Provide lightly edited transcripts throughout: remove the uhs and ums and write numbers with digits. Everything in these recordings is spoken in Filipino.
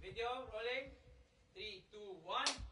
Video rolling. 3, 2, 1.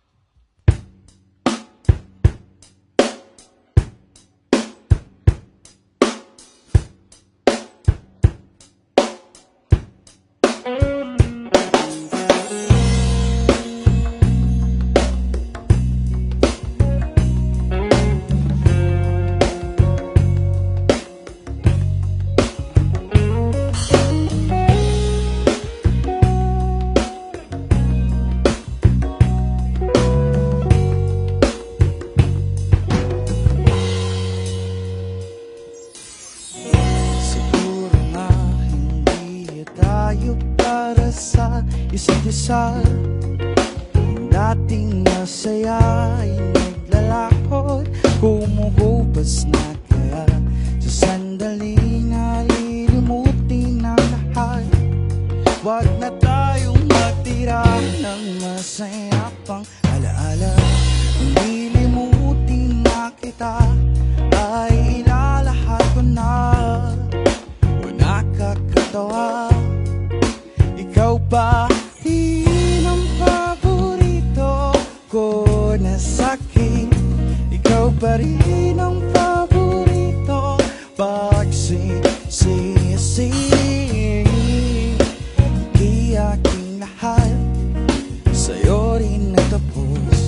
Para sa isa't isa, ang dating masaya ay naglalakot, humuhubas na kaya sa sandaling nalilimutin ang lahat. Huwag na tayong magtira ng masaya pang alaala. Kung lilimutin na kita ay ilalahat ko na. O nakakatawa, ikaw ba rin ang paborito ko na sakin? Ikaw ba rin ang paborito pagsisisi? Di aking lahat sa'yo rin natapos.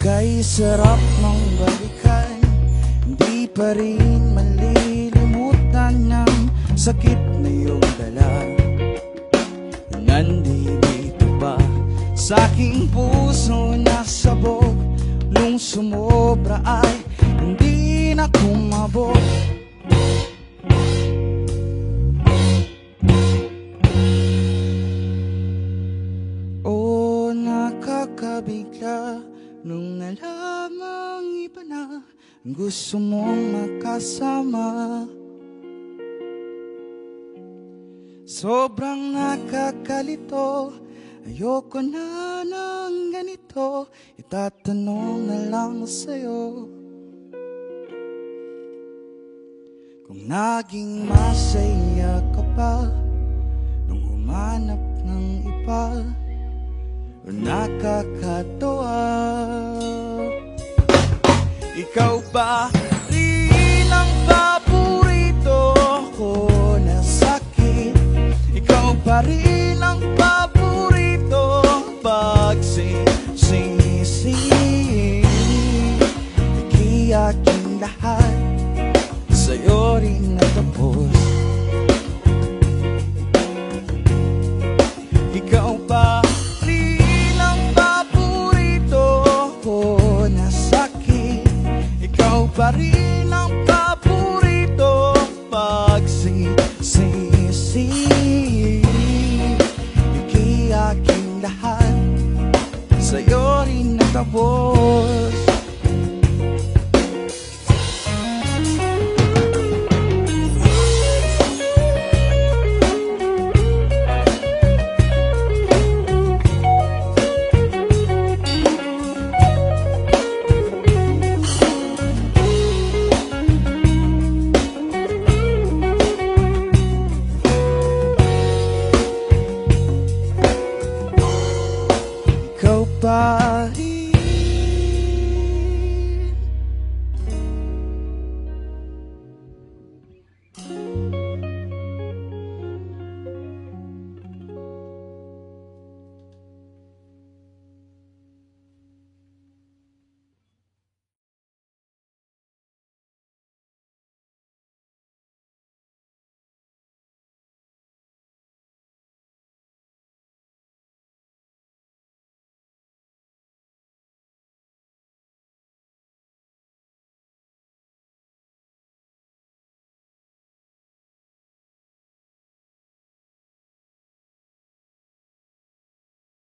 Kay sarap ng balikan, hindi pa rin malilimutan ng sakit na iyong dala. Nandito ba sa aking puso na sabog, nung sumobra ay hindi na kumabog. O nakakabigla nung nalamang iba na gusto mong makasama. Sobrang nakakalito, ayoko na ng ganito. Itatanong na lang sa'yo kung naging masaya ka pa nung humanap ng iba. Nakakatawa, ikaw ba rin ang paborito ko na sakit? Ikaw ba rin ang paborito pagsisisi? Di aking lahat sa'yo rin natapos. Ikaw ba pa rin ang paborito pagsisisi? Di aking lahat sa'yo rin natapos. Ikaw ba